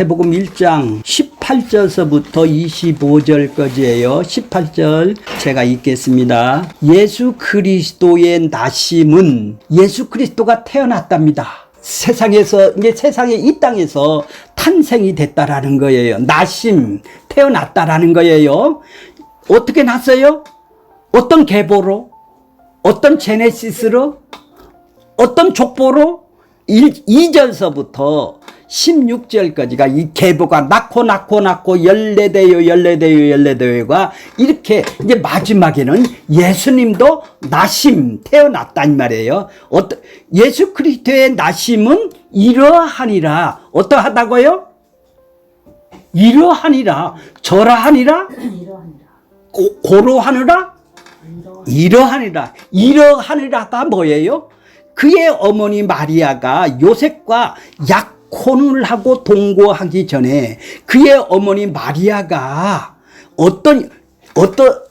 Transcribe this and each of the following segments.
마태복음 1장 18절서부터 25절까지예요. 18절 제가 읽겠습니다. 예수 그리스도의 나심은 예수 그리스도가 태어났답니다. 세상에서, 이제 세상에 이 땅에서 탄생이 됐다라는 거예요. 나심, 태어났다라는 거예요. 어떻게 났어요? 어떤 계보로? 어떤 제네시스로? 어떤 족보로? 2절서부터 16절까지가 이 계보가 낳고 열례되어가 이렇게 이제 마지막에는 예수님도 나심, 태어났다 이 말이에요. 예수 그리스도의 나심은 이러하니라. 어떠하다고요? 이러하니라. 저러하니라. 고로하느라. 이러하니라. 이러하니라가 뭐예요? 그의 어머니 마리아가 요셉과 약혼을 하고 동거하기 전에 그의 어머니 마리아가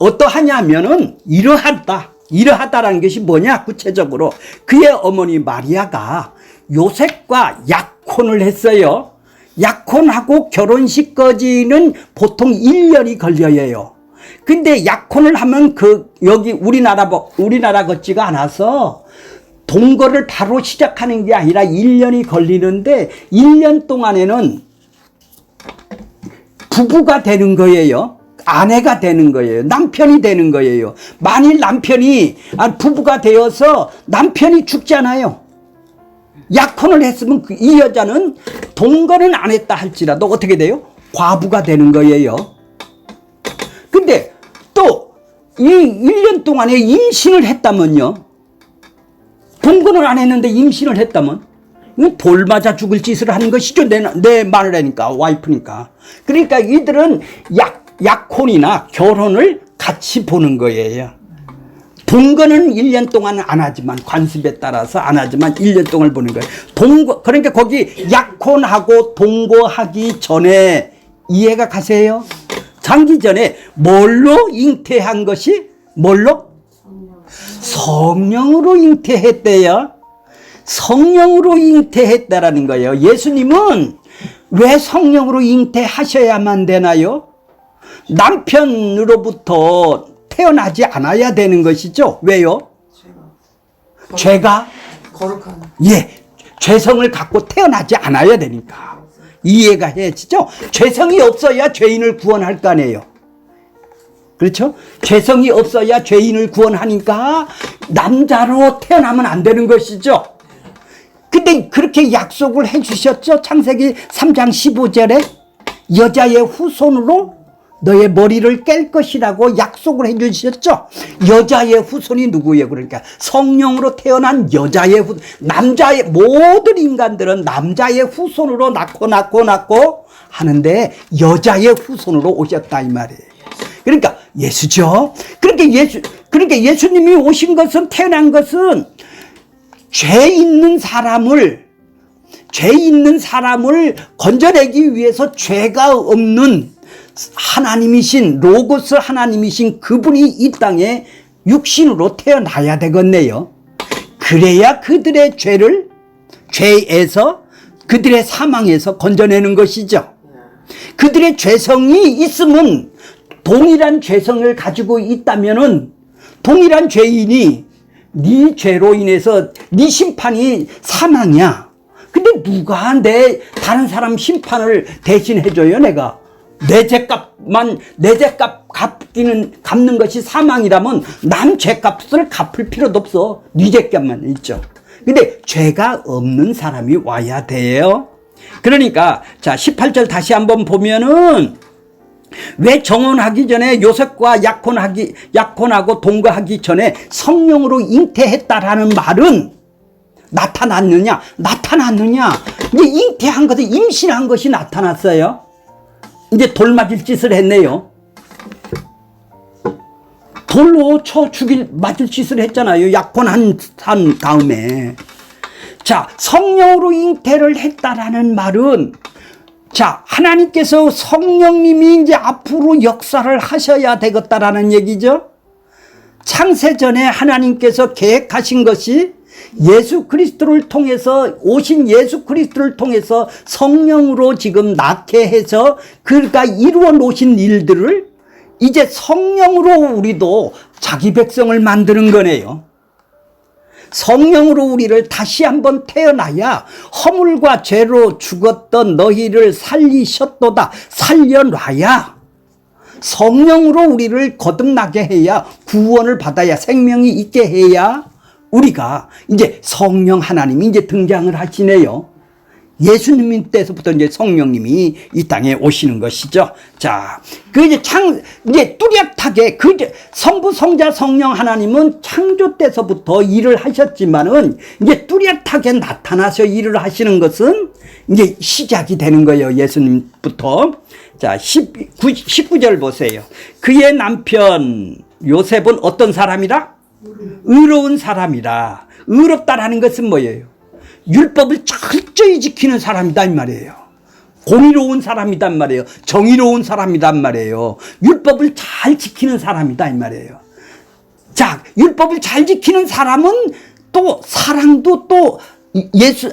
어떠하냐면은 이러하다라는 것이 뭐냐? 구체적으로 그의 어머니 마리아가 요셉과 약혼을 했어요. 약혼하고 결혼식까지는 보통 1년이 걸려요. 근데 약혼을 하면 여기 우리나라 같지가 않아서 동거를 바로 시작하는 게 아니라 1년이 걸리는데 1년 동안에는 부부가 되는 거예요. 아내가 되는 거예요. 남편이 되는 거예요. 만일 남편이 부부가 되어서 남편이 죽잖아요. 약혼을 했으면 이 여자는 동거는 안 했다 할지라도 어떻게 돼요? 과부가 되는 거예요. 근데 또 이 1년 동안에 임신을 했다면요. 동거는 안 했는데 임신을 했다면 이건 돌 맞아 죽을 짓을 하는 것이죠. 내 마누라니까, 와이프니까. 그러니까 이들은 약혼이나 결혼을 같이 보는 거예요. 동거는 1년 동안은 안 하지만, 관습에 따라서 안 하지만 1년 동안 보는 거예요. 그러니까 거기 약혼하고 동거하기 전에 이해가 가세요? 장기 전에 뭘로 잉태한 것이 뭘로? 성령으로 잉태했대요. 성령으로 잉태했다라는 거예요. 예수님은 왜 성령으로 잉태하셔야만 되나요? 남편으로부터 태어나지 않아야 되는 것이죠. 왜요? 죄가 거룩한. 죄성을 갖고 태어나지 않아야 되니까. 이해가 해지죠? 죄성이 없어야 죄인을 구원할 거 아니에요. 그렇죠? 죄성이 없어야 죄인을 구원하니까 남자로 태어나면 안 되는 것이죠. 근데 그렇게 약속을 해주셨죠. 창세기 3장 15절에 여자의 후손으로 너의 머리를 깰 것이라고 약속을 해주셨죠. 여자의 후손이 누구예요? 그러니까 성령으로 태어난 여자의 남자의 모든 인간들은 남자의 후손으로 낳고 하는데 여자의 후손으로 오셨다 이 말이에요. 그러니까 예수죠. 그러니까 예수님이 오신 것은, 태어난 것은 죄 있는 사람을 건져내기 위해서 죄가 없는 하나님이신, 로고스 하나님이신 그분이 이 땅에 육신으로 태어나야 되겠네요. 그래야 그들의 죄에서, 그들의 사망에서 건져내는 것이죠. 그들의 죄성이 있으면, 동일한 죄성을 가지고 있다면은 동일한 죄인이 네 죄로 인해서 네 심판이 사망이야. 근데 누가 다른 사람 심판을 대신해줘요? 내가 내 죄값 갚는 것이 사망이라면 남 죄값을 갚을 필요도 없어. 네 죄값만 있죠. 근데 죄가 없는 사람이 와야 돼요. 그러니까 자 18절 다시 한번 보면은 왜 정혼하기 전에 요셉과 약혼하고 동거하기 전에 성령으로 잉태했다라는 말은 나타났느냐? 이제 잉태한 것은 임신한 것이 나타났어요. 이제 돌 맞을 짓을 했네요. 돌로 맞을 짓을 했잖아요. 약혼한 다음에. 자, 성령으로 잉태를 했다라는 말은, 자, 하나님께서 성령님이 이제 앞으로 역사를 하셔야 되겠다라는 얘기죠. 창세전에 하나님께서 계획하신 것이 예수 그리스도를 통해서 오신 예수 그리스도를 통해서 성령으로 지금 낳게 해서 그가 이루어 놓으신 일들을 이제 성령으로 우리도 자기 백성을 만드는 거네요. 성령으로 우리를 다시 한번 태어나야 허물과 죄로 죽었던 너희를 살리셨도다. 살려놔야 성령으로 우리를 거듭나게 해야 구원을 받아야 생명이 있게 해야 우리가 이제 성령 하나님이 이제 등장을 하시네요. 예수님 때서부터 이제 성령님이 이 땅에 오시는 것이죠. 자, 그 이제 뚜렷하게 이제 성부, 성자, 성령 하나님은 창조 때서부터 일을 하셨지만은 이제 뚜렷하게 나타나서 일을 하시는 것은 이제 시작이 되는 거예요. 예수님부터. 자, 19절 보세요. 그의 남편 요셉은 어떤 사람이라? 의로운 사람이라. 의롭다라는 것은 뭐예요? 율법을 철저히 지키는 사람이다 이 말이에요. 공의로운 사람이란 말이에요. 정의로운 사람이란 말이에요. 율법을 잘 지키는 사람이다 이 말이에요. 자, 율법을 잘 지키는 사람은 또 사랑도 또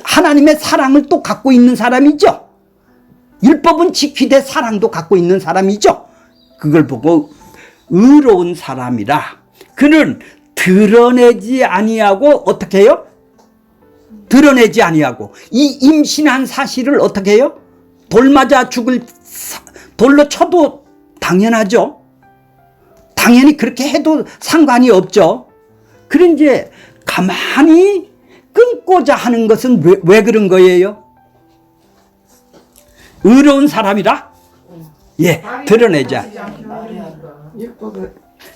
하나님의 사랑을 또 갖고 있는 사람이죠. 율법은 지키되 사랑도 갖고 있는 사람이죠. 그걸 보고 의로운 사람이라. 그는 드러내지 아니하고 어떻게 해요? 드러내지 아니하고 이 임신한 사실을 어떻게 해요? 돌 맞아 죽을 돌로 쳐도 당연하죠. 당연히 그렇게 해도 상관이 없죠. 그런 이제 가만히 끊고자 하는 것은 왜 그런 거예요? 의로운 사람이라? 예, 드러내자.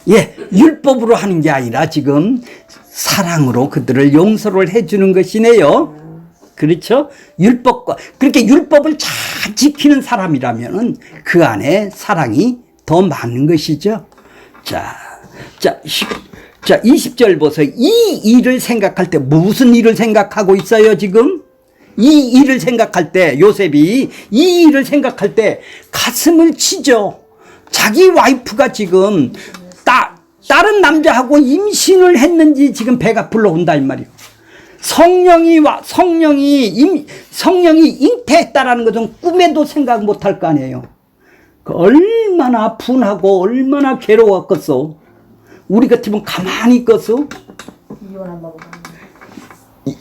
예, 율법으로 하는 게 아니라 지금 사랑으로 그들을 용서를 해주는 것이네요. 그렇죠? 율법과, 그렇게 율법을 잘 지키는 사람이라면 그 안에 사랑이 더 많은 것이죠. 자, 20절 보세요. 이 일을 생각할 때 무슨 일을 생각하고 있어요, 지금? 이 일을 생각할 때, 요셉이 이 일을 생각할 때 가슴을 치죠. 자기 와이프가 지금 다른 남자하고 임신을 했는지 지금 배가 불러온다 이 말이에요. 성령이 잉태했다라는 것은 꿈에도 생각 못할 거 아니에요. 얼마나 분하고 얼마나 괴로웠겠어. 우리 같으면 가만히 있겠어.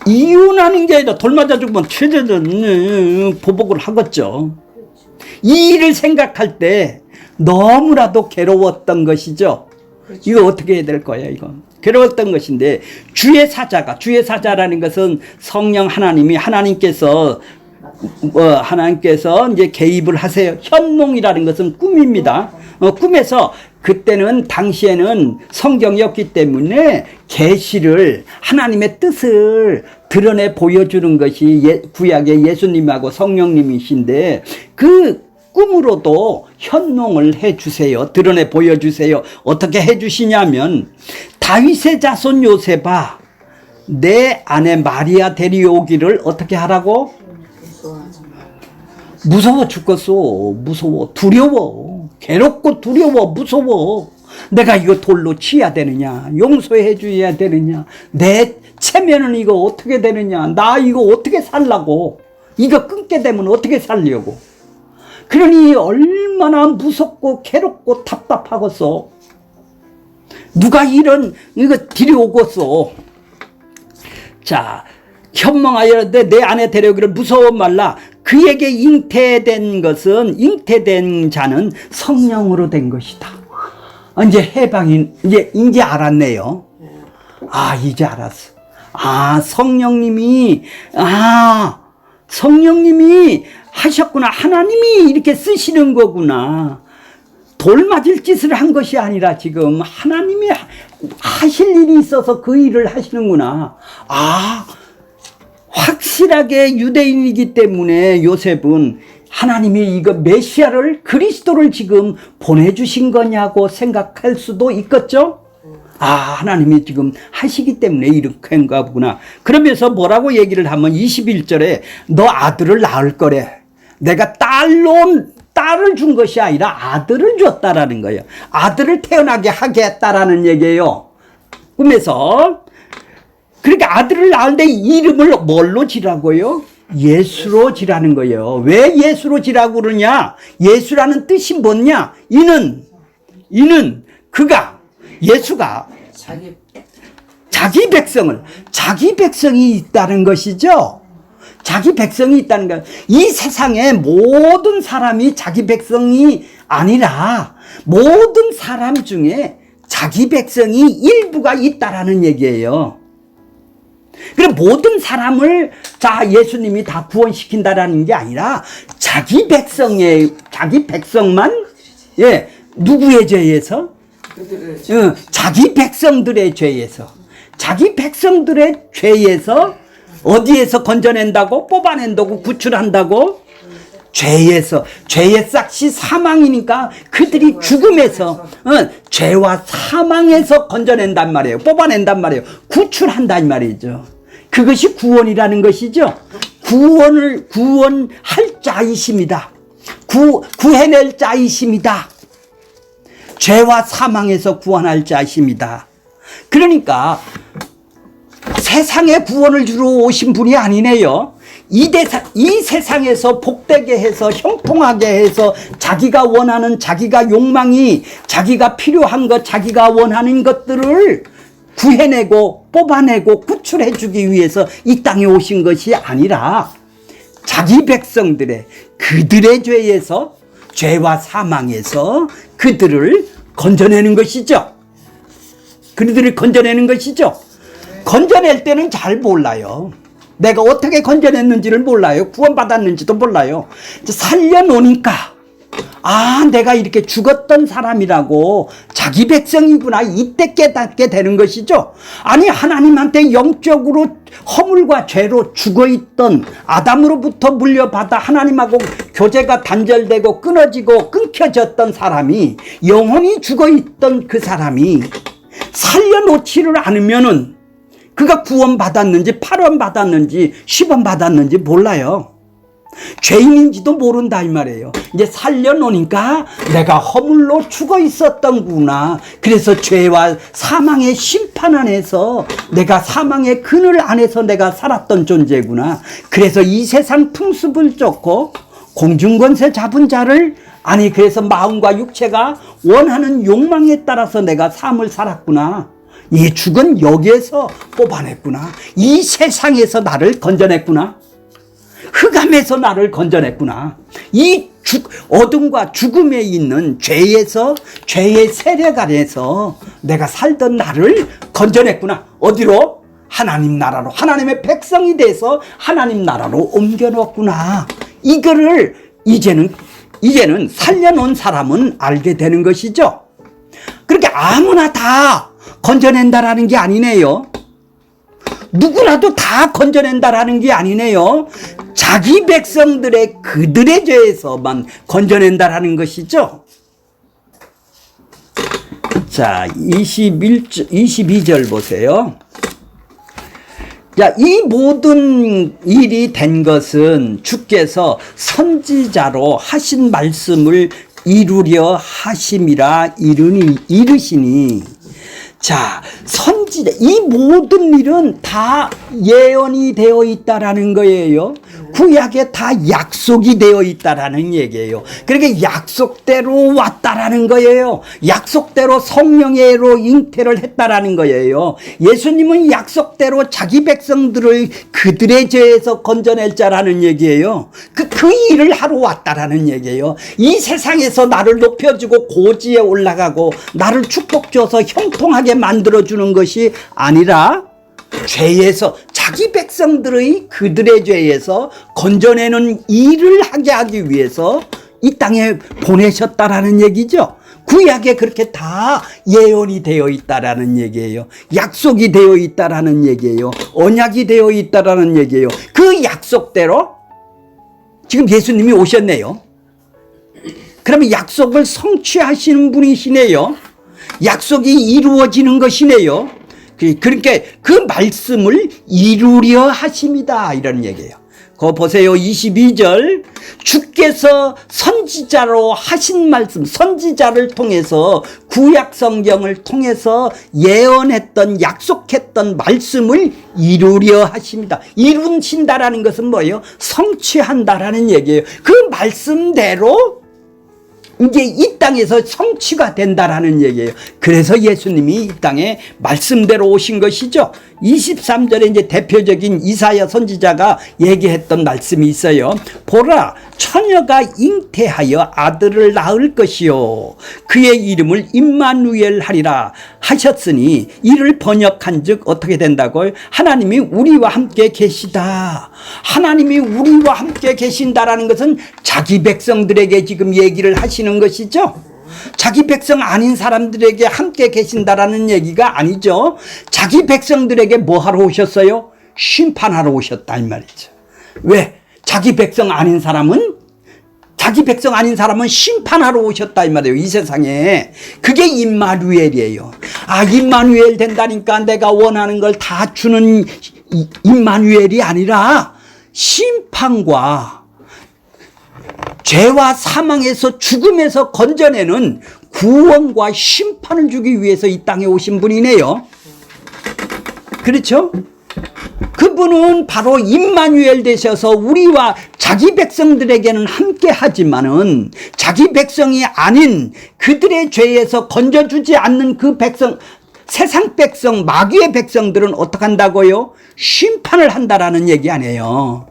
이혼하는 게 아니라 돌 맞아 죽으면 최저는 보복을 하겠죠. 이 일을 생각할 때 너무나도 괴로웠던 것이죠. 이거 어떻게 해야 될 거야, 이거. 괴로웠던 것인데, 주의 사자라는 것은 성령 하나님께서 이제 개입을 하세요. 현몽이라는 것은 꿈입니다. 꿈에서 그때는 당시에는 성경이었기 때문에 계시를 하나님의 뜻을 드러내 보여주는 것이 구약의 예수님하고 성령님이신데 그 꿈으로도 현몽을 해주세요. 드러내 보여주세요. 어떻게 해주시냐면 다윗의 자손 요셉아 내 아내 마리아 데려오기를 어떻게 하라고? 무서워 죽겠어. 무서워. 두려워. 괴롭고 두려워. 무서워. 내가 이거 돌로 치야 되느냐? 용서해 줘야 되느냐? 내 체면은 이거 어떻게 되느냐? 나 이거 어떻게 살라고? 이거 끊게 되면 어떻게 살려고? 그러니 얼마나 무섭고 괴롭고 답답하겠어. 누가 이거 데려오겠어. 자, 현몽하여도 내 아내 데려오기를 무서워 말라. 그에게 잉태된 자는 성령으로 된 것이다. 이제 해방이, 이제 알았네요. 아, 이제 알았어. 성령님이 하셨구나. 하나님이 이렇게 쓰시는 거구나. 돌 맞을 짓을 한 것이 아니라 지금 하나님이 하실 일이 있어서 그 일을 하시는구나. 확실하게 유대인이기 때문에 요셉은 하나님이 이거 메시아를 그리스도를 지금 보내주신 거냐고 생각할 수도 있겠죠? 하나님이 지금 하시기 때문에 이렇게 한가 보구나. 그러면서 뭐라고 얘기를 하면 21절에 너 아들을 낳을 거래. 내가 딸을 준 것이 아니라 아들을 줬다라는 거예요. 아들을 태어나게 하겠다라는 얘기예요. 꿈에서 그러니까 아들을 낳는데 이름을 뭘로 지라고요? 예수로 지라는 거예요. 왜 예수로 지라고 그러냐? 예수라는 뜻이 뭐냐? 이는 예수가 자기 백성이 있다는 것이죠. 자기 백성이 있다는 것. 이 세상의 모든 사람이 자기 백성이 아니라 모든 사람 중에 자기 백성이 일부가 있다라는 얘기예요. 그럼 모든 사람을 예수님이 다 구원시킨다라는 게 아니라 자기 백성만 누구의 죄에서? 자기 백성들의 죄에서 어디에서 건져낸다고? 뽑아낸다고? 구출한다고? 죄의 싹시 사망이니까 그들이 죽음에서 죄와 사망에서 건져낸단 말이에요. 뽑아낸단 말이에요. 구출한단 말이죠. 그것이 구원이라는 것이죠. 구원할 자이십니다. 구해낼 자이십니다. 죄와 사망에서 구원할 자이십니다. 그러니까 세상에 구원을 주러 오신 분이 아니네요. 이 세상에서 복되게 해서 형통하게 해서 자기가 원하는 자기가 욕망이 자기가 필요한 것 자기가 원하는 것들을 구해내고 뽑아내고 구출해 주기 위해서 이 땅에 오신 것이 아니라 자기 백성들의 그들의 죄에서 죄와 사망에서 그들을 건져내는 것이죠. 그들을 건져내는 것이죠. 건져낼 때는 잘 몰라요. 내가 어떻게 건져냈는지를 몰라요. 구원받았는지도 몰라요. 살려놓으니까 내가 이렇게 죽었던 사람이라고 자기 백성이구나 이때 깨닫게 되는 것이죠. 아니 하나님한테 영적으로 허물과 죄로 죽어있던 아담으로부터 물려받아 하나님하고 교제가 단절되고 끊어지고 끊겨졌던 사람이 영원히 죽어있던 그 사람이 살려놓지를 않으면은 그가 구원받았는지 8원 받았는지 10원 받았는지 몰라요. 죄인인지도 모른다 이 말이에요. 이제 살려놓으니까 내가 허물로 죽어 있었던구나. 그래서 죄와 사망의 심판 안에서 내가 사망의 그늘 안에서 내가 살았던 존재구나. 그래서 이 세상 풍습을 쫓고 공중권세 잡은 자를 그래서 마음과 육체가 원하는 욕망에 따라서 내가 삶을 살았구나. 이 죽은 여기에서 뽑아냈구나. 이 세상에서 나를 건져냈구나. 흑암에서 나를 건져냈구나. 이 어둠과 죽음에 있는 죄의 세력 안에서 내가 살던 나를 건져냈구나. 어디로? 하나님 나라로. 하나님의 백성이 돼서 하나님 나라로 옮겨놓았구나. 이거를 이제는 살려놓은 사람은 알게 되는 것이죠. 그렇게 아무나 다 건져낸다라는 게 아니네요. 누구라도 다 건져낸다라는 게 아니네요. 자기 백성들의 그들의 죄에서만 건져낸다라는 것이죠. 자, 22절 보세요. 자, 이 모든 일이 된 것은 주께서 선지자로 하신 말씀을 이루려 하심이라 이르시니. 자, 선지자, 이 모든 일은 다 예언이 되어 있다라는 거예요. 구약에 다 약속이 되어 있다라는 얘기예요. 그러니까 약속대로 왔다라는 거예요. 약속대로 성령으로 잉태를 했다라는 거예요. 예수님은 약속대로 자기 백성들을 그들의 죄에서 건져낼 자라는 얘기예요. 그 일을 하러 왔다라는 얘기예요. 이 세상에서 나를 높여주고 고지에 올라가고 나를 축복 줘서 형통하게 만들어주는 것이 아니라 죄에서 자기 백성들의 그들의 죄에서 건져내는 일을 하기 위해서 이 땅에 보내셨다라는 얘기죠. 구약에 그렇게 다 예언이 되어 있다라는 얘기예요. 약속이 되어 있다라는 얘기예요. 언약이 되어 있다라는 얘기예요. 그 약속대로 지금 예수님이 오셨네요. 그러면 약속을 성취하시는 분이시네요. 약속이 이루어지는 것이네요. 그러니까 그 말씀을 이루려 하십니다. 이런 얘기예요. 그거 보세요. 22절. 주께서 선지자로 하신 말씀, 선지자를 통해서 구약 성경을 통해서 예언했던, 약속했던 말씀을 이루려 하십니다. 이루신다라는 것은 뭐예요? 성취한다라는 얘기예요. 그 말씀대로 이제 이 땅에서 성취가 된다라는 얘기예요. 그래서 예수님이 이 땅에 말씀대로 오신 것이죠. 23절에 이제 대표적인 이사야 선지자가 얘기했던 말씀이 있어요. 보라, 처녀가 잉태하여 아들을 낳을 것이요 그의 이름을 임마누엘 하리라 하셨으니 이를 번역한 즉 어떻게 된다고요? 하나님이 우리와 함께 계시다. 하나님이 우리와 함께 계신다라는 것은 자기 백성들에게 지금 얘기를 하시는 것이죠. 자기 백성 아닌 사람들에게 함께 계신다라는 얘기가 아니죠. 자기 백성들에게 뭐 하러 오셨어요? 심판하러 오셨다 이 말이죠. 왜? 자기 백성 아닌 사람은 심판하러 오셨다 이 말이에요. 이 세상에. 그게 임마누엘이에요. 아, 임마누엘 된다니까 내가 원하는 걸 다 주는 임마누엘이 아니라 심판과 죄와 사망에서 죽음에서 건져내는 구원과 심판을 주기 위해서 이 땅에 오신 분이네요. 그렇죠? 그분은 바로 임마누엘 되셔서 우리와 자기 백성들에게는 함께 하지만은 자기 백성이 아닌 그들의 죄에서 건져주지 않는 그 백성, 세상 백성, 마귀의 백성들은 어떻게 한다고요? 심판을 한다라는 얘기 아니에요.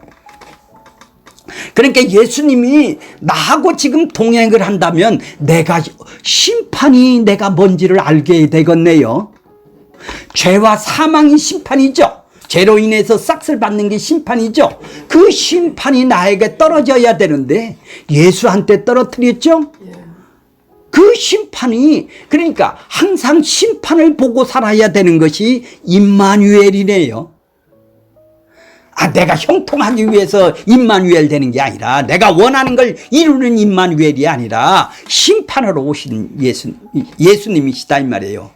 그러니까 예수님이 나하고 지금 동행을 한다면 심판이 내가 뭔지를 알게 되겠네요. 죄와 사망이 심판이죠. 죄로 인해서 싹을 받는 게 심판이죠. 그 심판이 나에게 떨어져야 되는데 예수한테 떨어뜨렸죠. 그 심판이, 그러니까 항상 심판을 보고 살아야 되는 것이 임마누엘이네요. 아, 내가 형통하기 위해서 임마누엘 되는 게 아니라, 내가 원하는 걸 이루는 임마누엘이 아니라 심판하러 오신 예수님이시다 이 말이에요.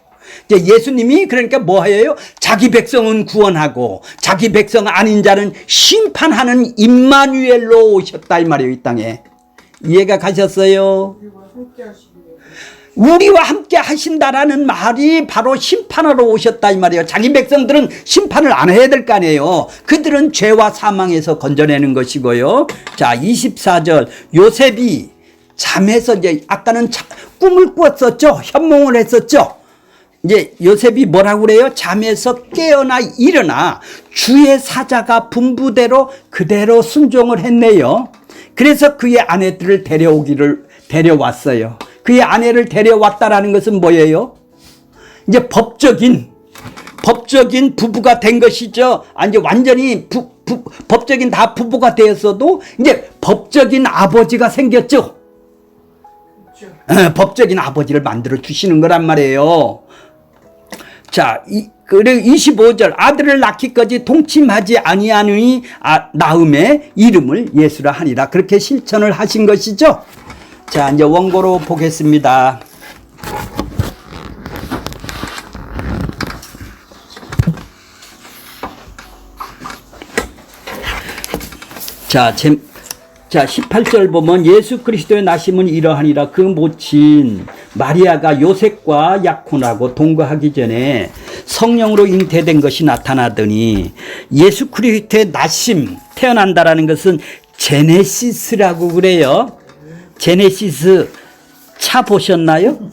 이제 예수님이 그러니까 뭐예요? 자기 백성은 구원하고 자기 백성 아닌 자는 심판하는 임마누엘로 오셨다 이 말이에요. 이 땅에. 이해가 가셨어요? 우리와 함께 하신다라는 말이 바로 심판하러 오셨다 이 말이에요. 자기 백성들은 심판을 안 해야 될 거 아니에요. 그들은 죄와 사망에서 건져내는 것이고요. 자, 24절. 요셉이 잠에서, 이제 아까는 꿈을 꾸었었죠. 현몽을 했었죠. 이제 요셉이 뭐라고 그래요? 잠에서 깨어나 일어나 주의 사자가 분부대로 그대로 순종을 했네요. 그래서 그의 아내들을 데려왔어요. 그의 아내를 데려왔다라는 것은 뭐예요? 이제 법적인 부부가 된 것이죠. 이제 완전히 법적인 다 부부가 되었어도 이제 법적인 아버지가 생겼죠. 법적인 아버지를 만들어 주시는 거란 말이에요. 자, 그리고 25절. 아들을 낳기까지 동침하지 아니하느니 낳음에 이름을 예수라 하니라. 그렇게 실천을 하신 것이죠. 자, 이제 원고로 보겠습니다. 자, 18절 보면 예수 그리스도의 나심은 이러하니라. 그 모친 마리아가 요셉과 약혼하고 동거하기 전에 성령으로 잉태된 것이 나타나더니, 예수 그리스도의 나심, 태어난다라는 것은 제네시스라고 그래요. 제네시스 차 보셨나요?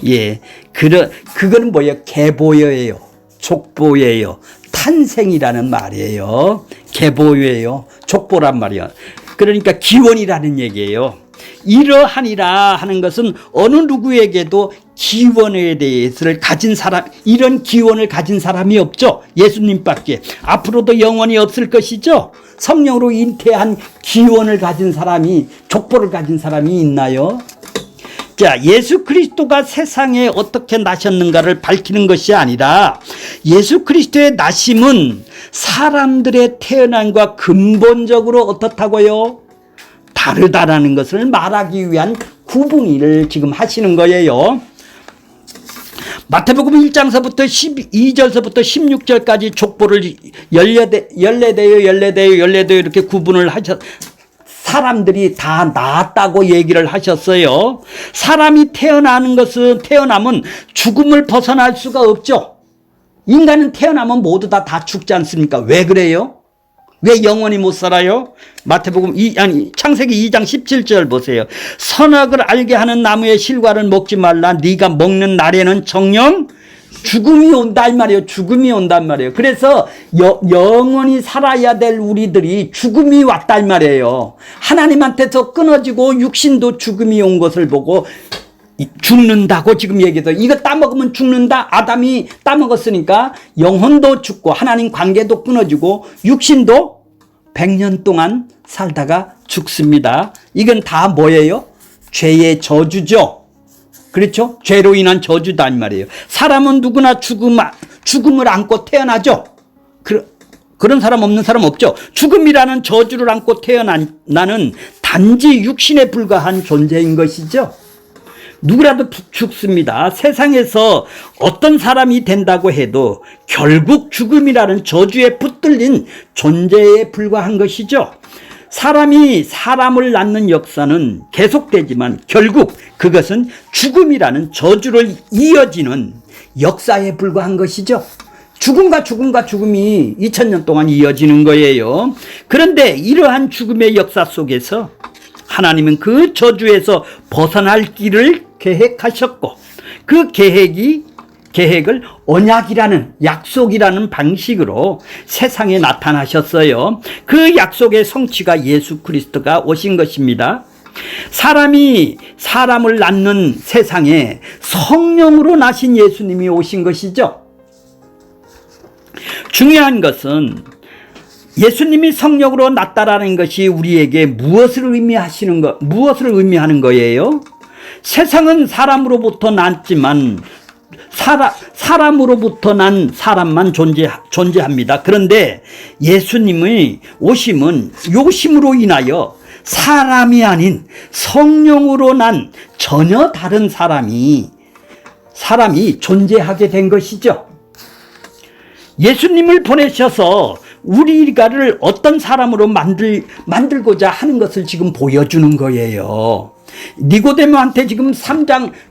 예. 그거는 뭐예요? 계보예요. 족보예요. 탄생이라는 말이에요. 계보예요. 족보란 말이야. 그러니까 기원이라는 얘기예요. 이러하니라 하는 것은 어느 누구에게도 기원에 대해서를 가진 사람, 이런 기원을 가진 사람이 없죠. 예수님밖에. 앞으로도 영원히 없을 것이죠. 성령으로 잉태한 기원을 가진 사람이, 족보를 가진 사람이 있나요? 자, 예수 그리스도가 세상에 어떻게 나셨는가를 밝히는 것이 아니라 예수 그리스도의 나심은 사람들의 태어남과 근본적으로 어떻다고요? 다르다라는 것을 말하기 위한 구분을 지금 하시는 거예요. 마태복음 1장서부터 12절서부터 16절까지 족보를 14대요 이렇게 구분을 사람들이 다 나았다고 얘기를 하셨어요. 사람이 태어남은 죽음을 벗어날 수가 없죠. 인간은 태어나면 모두 다 죽지 않습니까? 왜 그래요? 왜 영원히 못 살아요? 창세기 2장 17절 보세요. 선악을 알게 하는 나무의 실과를 먹지 말라. 네가 먹는 날에는 정녕 죽음이 온다 이 말이에요. 죽음이 온단 말이에요. 그래서 영원히 살아야 될 우리들이 죽음이 왔다 이 말이에요. 하나님한테서 끊어지고 육신도 죽음이 온 것을 보고 죽는다고 지금 얘기해서 이거 따먹으면 죽는다. 아담이 따먹었으니까 영혼도 죽고 하나님 관계도 끊어지고 육신도 100년 동안 살다가 죽습니다. 이건 다 뭐예요? 죄의 저주죠. 그렇죠? 죄로 인한 저주다 이 말이에요. 사람은 누구나 죽음을 안고 태어나죠. 그런 사람 없는 사람 없죠. 죽음이라는 저주를 안고 태어나는 단지 육신에 불과한 존재인 것이죠. 누구라도 죽습니다. 세상에서 어떤 사람이 된다고 해도 결국 죽음이라는 저주에 붙들린 존재에 불과한 것이죠. 사람이 사람을 낳는 역사는 계속되지만 결국 그것은 죽음이라는 저주를 이어지는 역사에 불과한 것이죠. 죽음과 죽음이 2000년 동안 이어지는 거예요. 그런데 이러한 죽음의 역사 속에서 하나님은 그 저주에서 벗어날 길을 계획하셨고 그 계획을 언약이라는 약속이라는 방식으로 세상에 나타나셨어요. 그 약속의 성취가 예수 그리스도가 오신 것입니다. 사람이 사람을 낳는 세상에 성령으로 나신 예수님이 오신 것이죠. 중요한 것은 예수님이 성령으로 났다라는 것이 우리에게 무엇을 의미하는 거예요? 세상은 사람으로부터 났지만 사람으로부터 난 사람만 존재합니다. 그런데 예수님의 오심은 요심으로 인하여 사람이 아닌 성령으로 난 전혀 다른 사람이 존재하게 된 것이죠. 예수님을 보내셔서 우리가를 어떤 사람으로 만들고자 하는 것을 지금 보여주는 거예요. 니고데모한테 지금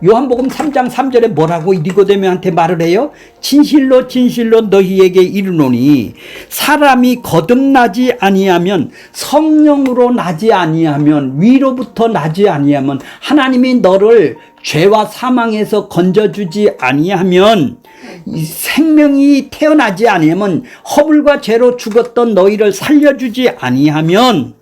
요한복음 3장 3절에 뭐라고 니고데모한테 말을 해요? 진실로 진실로 너희에게 이르노니 사람이 거듭나지 아니하면 성령으로 나지 아니하면 위로부터 나지 아니하면 하나님이 너를 죄와 사망에서 건져주지 아니하면 생명이 태어나지 아니하면 허물과 죄로 죽었던 너희를 살려주지 아니하면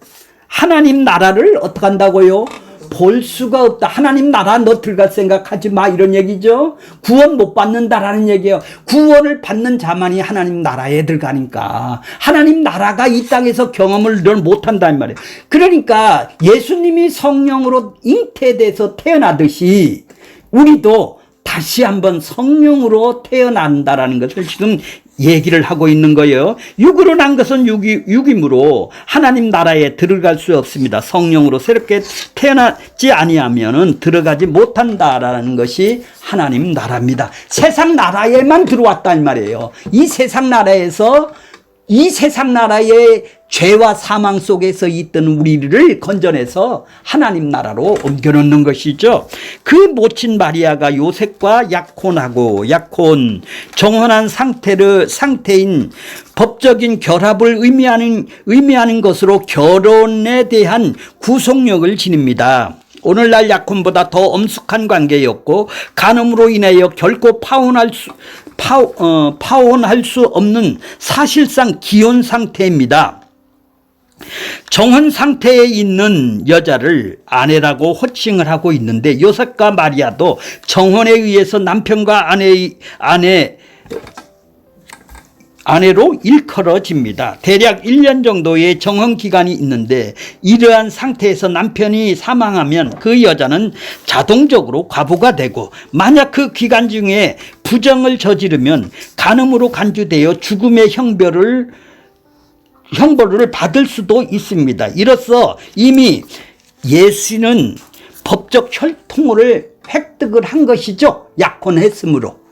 하나님 나라를 어떻게 한다고요? 볼 수가 없다. 하나님 나라 너 들어갈 생각하지 마 이런 얘기죠. 구원 못 받는다라는 얘기예요. 구원을 받는 자만이 하나님 나라에 들어가니까 하나님 나라가 이 땅에서 경험을 늘 못한다는 말이에요. 그러니까 예수님이 성령으로 잉태돼서 태어나듯이 우리도 다시 한번 성령으로 태어난다라는 것을 지금 얘기를 하고 있는 거예요. 육으로 난 것은 육이므로 하나님 나라에 들어갈 수 없습니다. 성령으로 새롭게 태어나지 아니하면은 들어가지 못한다라는 것이 하나님 나라입니다. 세상 나라에만 들어왔단 말이에요. 이 세상 나라의 죄와 사망 속에서 있던 우리를 건져내서 하나님 나라로 옮겨놓는 것이죠. 그 모친 마리아가 요셉과 약혼, 정혼한 상태인 법적인 결합을 의미하는 것으로 결혼에 대한 구속력을 지닙니다. 오늘날 약혼보다 더 엄숙한 관계였고 간음으로 인하여 결코 파혼할 수 없는 사실상 기혼 상태입니다. 정혼 상태에 있는 여자를 아내라고 호칭을 하고 있는데 요셉과 마리아도 정혼에 의해서 남편과 아내로 일컬어집니다. 대략 1년 정도의 정혼 기간이 있는데 이러한 상태에서 남편이 사망하면 그 여자는 자동적으로 과부가 되고 만약 그 기간 중에 부정을 저지르면 간음으로 간주되어 죽음의 형벌을 받을 수도 있습니다. 이로써 이미 예수는 법적 혈통을 획득을 한 것이죠. 약혼했으므로.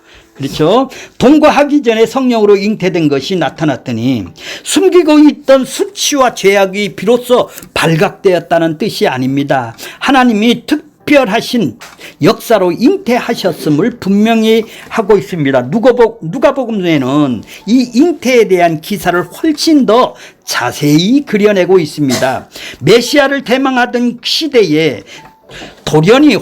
그렇죠? 동거하기 전에 성령으로 잉태된 것이 나타났더니 숨기고 있던 수치와 죄악이 비로소 발각되었다는 뜻이 아닙니다. 하나님이 특별하신 역사로 잉태하셨음을 분명히 하고 있습니다. 누가복음에는 이 잉태에 대한 기사를 훨씬 더 자세히 그려내고 있습니다. 메시아를 대망하던 시대에 돌연히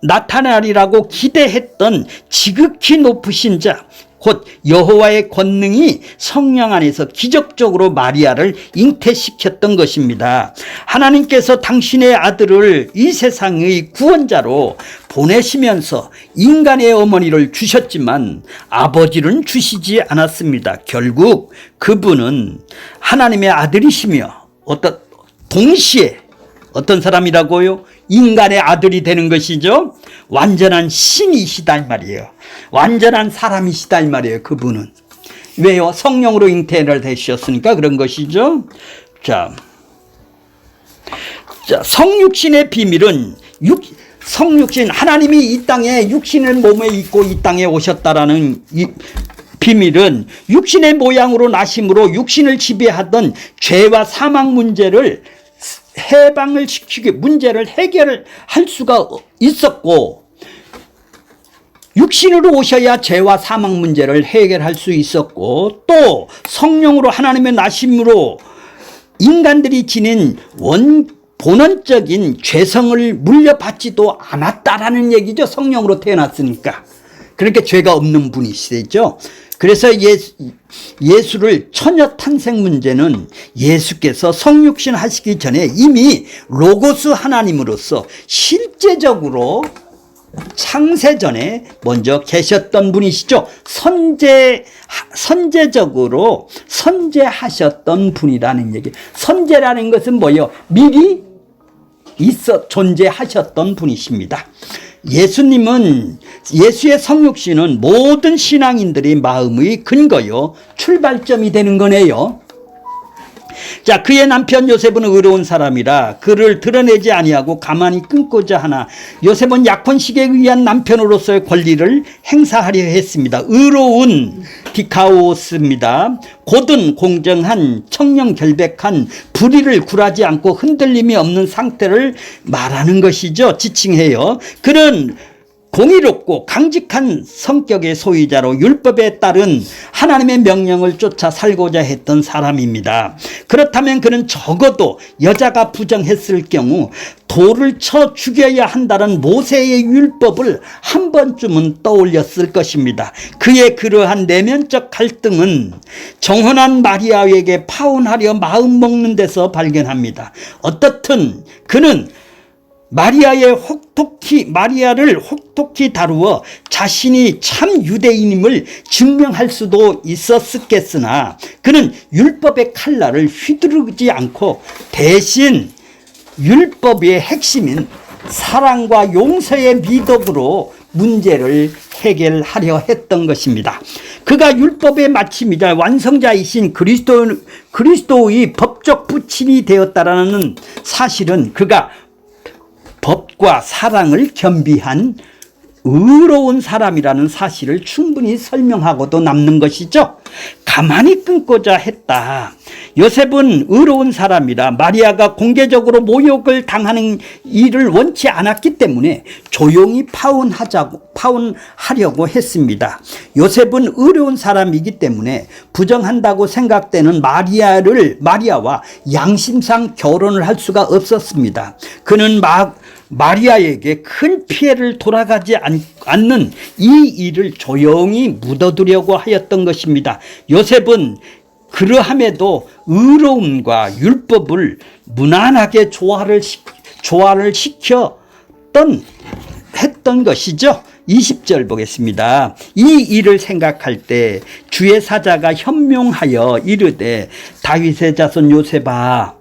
나타나리라고 기대했던 지극히 높으신 자, 곧 여호와의 권능이 성령 안에서 기적적으로 마리아를 잉태시켰던 것입니다. 하나님께서 당신의 아들을 이 세상의 구원자로 보내시면서 인간의 어머니를 주셨지만 아버지는 주시지 않았습니다. 결국 그분은 하나님의 아들이시며 동시에 어떤 사람이라고요? 인간의 아들이 되는 것이죠. 완전한 신이시다 이 말이에요. 완전한 사람이시다 이 말이에요. 그분은. 왜요? 성령으로 잉태를 되셨으니까 그런 것이죠. 자, 성육신의 비밀은 성육신, 하나님이 이 땅에 육신의 몸에 있고 이 땅에 오셨다라는 이 비밀은 육신의 모양으로 나심으로 육신을 지배하던 죄와 사망 문제를 해방을 시키기, 문제를 해결할 수가 있었고, 육신으로 오셔야 죄와 사망 문제를 해결할 수 있었고, 또 성령으로 하나님의 나심으로 인간들이 지닌 본원적인 죄성을 물려받지도 않았다라는 얘기죠. 성령으로 태어났으니까. 그렇게 죄가 없는 분이시죠. 그래서 예수를 처녀 탄생 문제는 예수께서 성육신 하시기 전에 이미 로고스 하나님으로서 실제적으로 창세 전에 먼저 계셨던 분이시죠. 선제적으로 선제하셨던 분이라는 얘기. 선제라는 것은 뭐예요? 미리 존재하셨던 분이십니다. 예수의 성육신은 모든 신앙인들의 마음의 근거요, 출발점이 되는 거네요. 자, 그의 남편 요셉은 의로운 사람이라 그를 드러내지 아니하고 가만히 끊고자 하나 요셉은 약혼식에 의한 남편으로서의 권리를 행사하려 했습니다. 의로운 디카오스입니다. 곧은 공정한, 청렴결백한, 불의를 굴하지 않고 흔들림이 없는 상태를 말하는 것이죠. 지칭해요. 그는 공의롭고 강직한 성격의 소유자로 율법에 따른 하나님의 명령을 쫓아 살고자 했던 사람입니다. 그렇다면 그는 적어도 여자가 부정했을 경우 돌을 쳐 죽여야 한다는 모세의 율법을 한 번쯤은 떠올렸을 것입니다. 그의 그러한 내면적 갈등은 정혼한 마리아에게 파혼하려 마음먹는 데서 발견합니다. 어떻든 그는 마리아를 혹독히 다루어 자신이 참 유대인임을 증명할 수도 있었겠으나 그는 율법의 칼날을 휘두르지 않고 대신 율법의 핵심인 사랑과 용서의 미덕으로 문제를 해결하려 했던 것입니다. 그가 율법의 마침이자 완성자이신 그리스도의 법적 부친이 되었다라는 사실은 그가 법과 사랑을 겸비한 의로운 사람이라는 사실을 충분히 설명하고도 남는 것이죠. 가만히 끊고자 했다. 요셉은 의로운 사람이라 마리아가 공개적으로 모욕을 당하는 일을 원치 않았기 때문에 조용히 파혼하려고 했습니다. 요셉은 의로운 사람이기 때문에 부정한다고 생각되는 마리아와 양심상 결혼을 할 수가 없었습니다. 그는 마리아에게 큰 피해를 돌아가지 않는 이 일을 조용히 묻어두려고 하였던 것입니다. 요셉은 그러함에도 의로움과 율법을 무난하게 조화를 했던 것이죠. 20절 보겠습니다. 이 일을 생각할 때 주의 사자가 현명하여 이르되 다윗의 자손 요셉아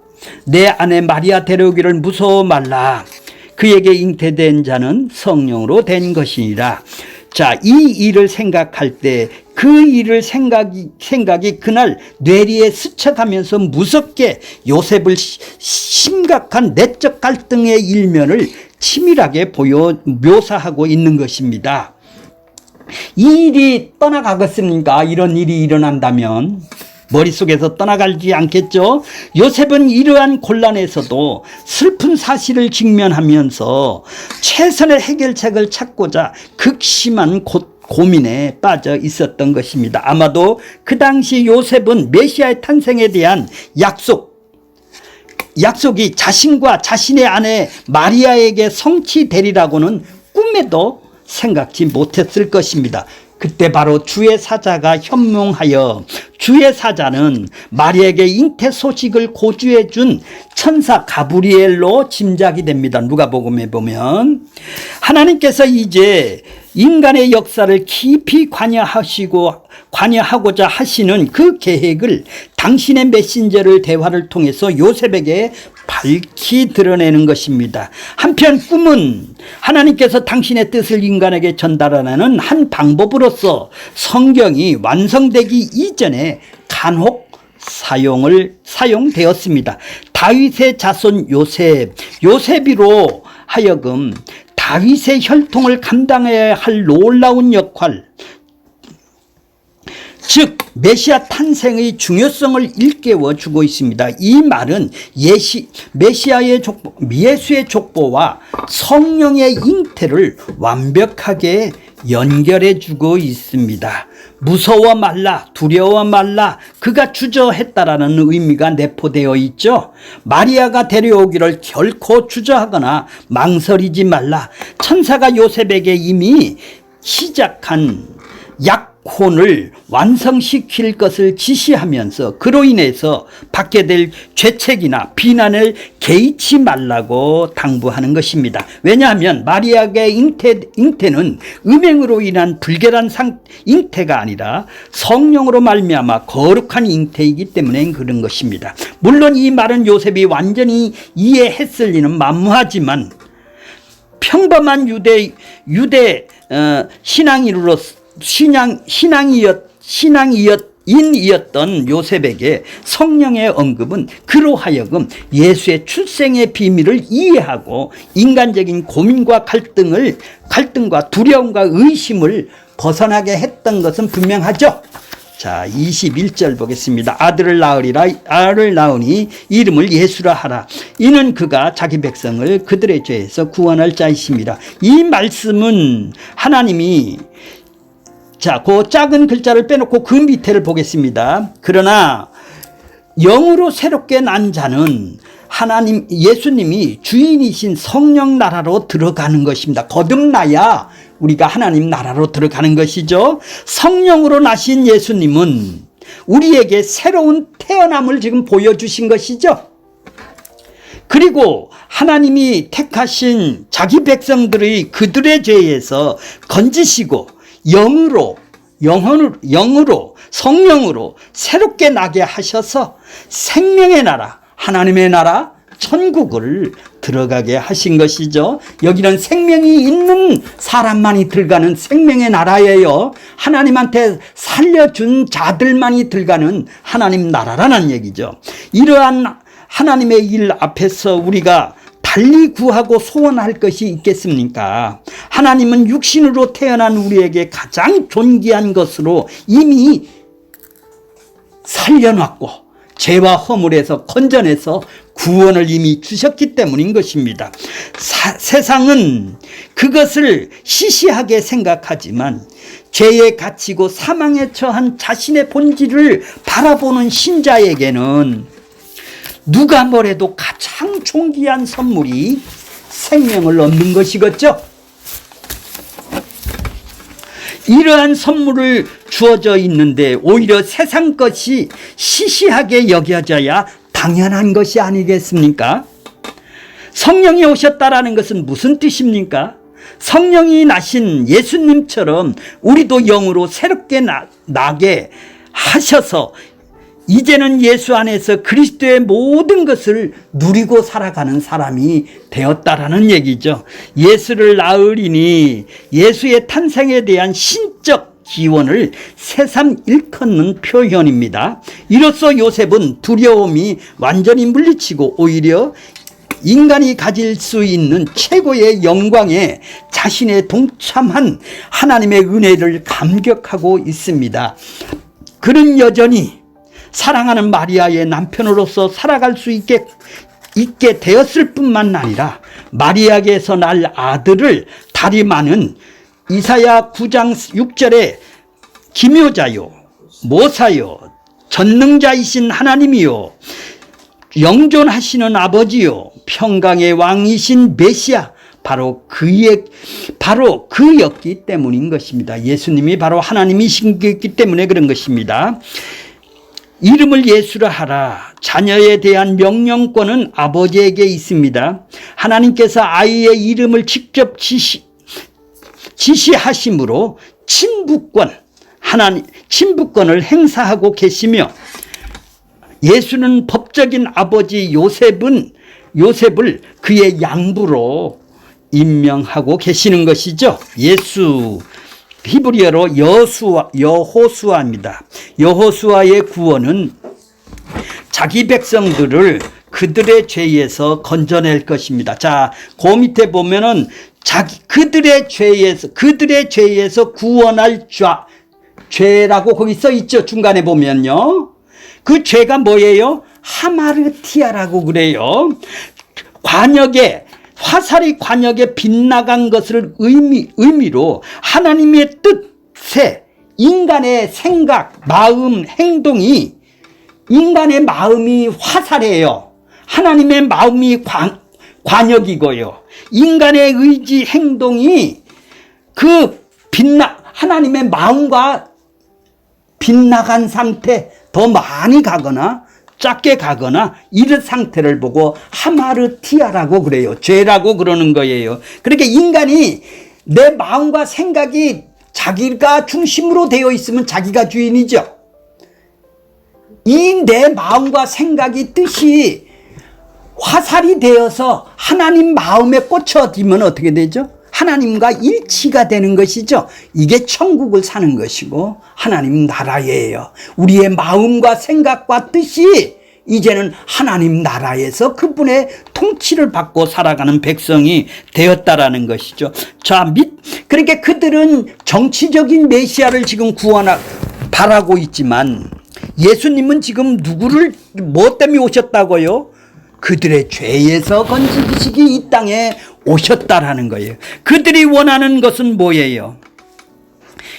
내 아내 마리아 데려오기를 무서워 말라. 그에게 잉태된 자는 성령으로 된 것이니라. 자, 이 일을 생각할 때 그 일을 생각이 그날 뇌리에 스쳐가면서 무섭게 요셉을 심각한 내적 갈등의 일면을 치밀하게 묘사하고 있는 것입니다. 이 일이 떠나가겠습니까? 이런 일이 일어난다면 머릿속에서 떠나가지 않겠죠? 요셉은 이러한 곤란에서도 슬픈 사실을 직면하면서 최선의 해결책을 찾고자 극심한 고민에 빠져 있었던 것입니다. 아마도 그 당시 요셉은 메시아의 탄생에 대한 약속이 자신과 자신의 아내 마리아에게 성취되리라고는 꿈에도 생각지 못했을 것입니다. 그때 바로 주의 사자가 현몽하여, 주의 사자는 마리아에게 잉태 소식을 고주해 준 천사 가브리엘로 짐작이 됩니다. 누가복음에 보면 하나님께서 이제 인간의 역사를 깊이 관여하고자 하시는 그 계획을 당신의 메신저를 대화를 통해서 요셉에게 밝히 드러내는 것입니다. 한편 꿈은 하나님께서 당신의 뜻을 인간에게 전달하는 한 방법으로서 성경이 완성되기 이전에 간혹 사용되었습니다. 다윗의 자손 요셉이로 하여금 다윗의 혈통을 감당해야 할 놀라운 역할, 즉 메시아 탄생의 중요성을 일깨워 주고 있습니다. 이 말은 메시아의 족보, 예수의 족보와 성령의 잉태를 완벽하게 연결해 주고 있습니다. 무서워 말라, 두려워 말라, 그가 주저했다라는 의미가 내포되어 있죠. 마리아가 데려오기를 결코 주저하거나 망설이지 말라. 천사가 요셉에게 이미 시작한 약혼을 완성시킬 것을 지시하면서 그로 인해서 받게 될 죄책이나 비난을 개의치 말라고 당부하는 것입니다. 왜냐하면 마리아의 잉태는 음행으로 인한 불결한 잉태가 아니라 성령으로 말미암아 거룩한 잉태이기 때문에 그런 것입니다. 물론 이 말은 요셉이 완전히 이해했을 리는 만무하지만 평범한 유대 신앙인이었던 요셉에게 성령의 언급은 그로 하여금 예수의 출생의 비밀을 이해하고 인간적인 고민과 갈등과 두려움과 의심을 벗어나게 했던 것은 분명하죠. 자, 21절 보겠습니다. 아들을 낳으니 이름을 예수라 하라. 이는 그가 자기 백성을 그들의 죄에서 구원할 자이십니다. 이 말씀은 하나님이, 자, 그 작은 글자를 빼놓고 그 밑에를 보겠습니다. 그러나 영으로 새롭게 난 자는 예수님이 주인이신 성령 나라로 들어가는 것입니다. 거듭나야 우리가 하나님 나라로 들어가는 것이죠. 성령으로 나신 예수님은 우리에게 새로운 태어남을 지금 보여주신 것이죠. 그리고 하나님이 택하신 자기 백성들의 그들의 죄에서 건지시고 영으로 성령으로 새롭게 나게 하셔서 생명의 나라, 하나님의 나라, 천국을 들어가게 하신 것이죠. 여기는 생명이 있는 사람만이 들어가는 생명의 나라예요. 하나님한테 살려준 자들만이 들어가는 하나님 나라라는 얘기죠. 이러한 하나님의 일 앞에서 우리가 달리 구하고 소원할 것이 있겠습니까? 하나님은 육신으로 태어난 우리에게 가장 존귀한 것으로 이미 살려놨고 죄와 허물에서 건져내서 구원을 이미 주셨기 때문인 것입니다. 세상은 그것을 시시하게 생각하지만 죄에 갇히고 사망에 처한 자신의 본질을 바라보는 신자에게는 누가 뭐래도 가장 존귀한 선물이 생명을 얻는 것이겠죠. 이러한 선물을 주어져 있는데 오히려 세상 것이 시시하게 여겨져야 당연한 것이 아니겠습니까? 성령이 오셨다라는 것은 무슨 뜻입니까? 성령이 나신 예수님처럼 우리도 영으로 새롭게 나게 하셔서 이제는 예수 안에서 그리스도의 모든 것을 누리고 살아가는 사람이 되었다라는 얘기죠. 예수를 낳으리니 예수의 탄생에 대한 신적 기원을 새삼 일컫는 표현입니다. 이로써 요셉은 두려움이 완전히 물리치고 오히려 인간이 가질 수 있는 최고의 영광에 자신의 동참한 하나님의 은혜를 감격하고 있습니다. 그는 여전히 사랑하는 마리아의 남편으로서 살아갈 수 있게 되었을 뿐만 아니라 마리아에게서 날 아들을 다림하는 이사야 9장 6절에 기묘자요 모사요 전능자이신 하나님이요 영존하시는 아버지요 평강의 왕이신 메시아 바로 그였기 때문인 것입니다. 예수님이 바로 하나님이신 것이기 때문에 그런 것입니다. 이름을 예수라 하라. 자녀에 대한 명령권은 아버지에게 있습니다. 하나님께서 아이의 이름을 직접 지시하심으로 친부권을 행사하고 계시며 예수는 법적인 아버지 요셉을 그의 양부로 임명하고 계시는 것이죠. 예수 히브리어로 여호수아입니다. 여호수아의 구원은 자기 백성들을 그들의 죄에서 건져낼 것입니다. 자, 그 밑에 보면은 그들의 죄에서 구원할 죄라고 거기 써 있죠. 중간에 보면요. 그 죄가 뭐예요? 하마르티아라고 그래요. 화살이 관역에 빗나간 것을 의미로 하나님의 뜻에 인간의 생각, 마음, 행동이 인간의 마음이 화살이에요. 하나님의 마음이 관역이고요. 인간의 의지, 행동이 하나님의 마음과 빗나간 상태, 더 많이 가거나 작게 가거나 이런 상태를 보고 하마르티아라고 그래요. 죄라고 그러는 거예요. 그러니까 인간이 내 마음과 생각이 자기가 중심으로 되어 있으면 자기가 주인이죠. 이 내 마음과 생각이 뜻이 화살이 되어서 하나님 마음에 꽂혀지면 어떻게 되죠? 하나님과 일치가 되는 것이죠. 이게 천국을 사는 것이고 하나님 나라예요. 우리의 마음과 생각과 뜻이 이제는 하나님 나라에서 그분의 통치를 받고 살아가는 백성이 되었다라는 것이죠. 자, 그러니까 그들은 정치적인 메시아를 지금 바라고 있지만 예수님은 지금 뭐 때문에 오셨다고요? 그들의 죄에서 건지시기 이 땅에 오셨다라는 거예요. 그들이 원하는 것은 뭐예요?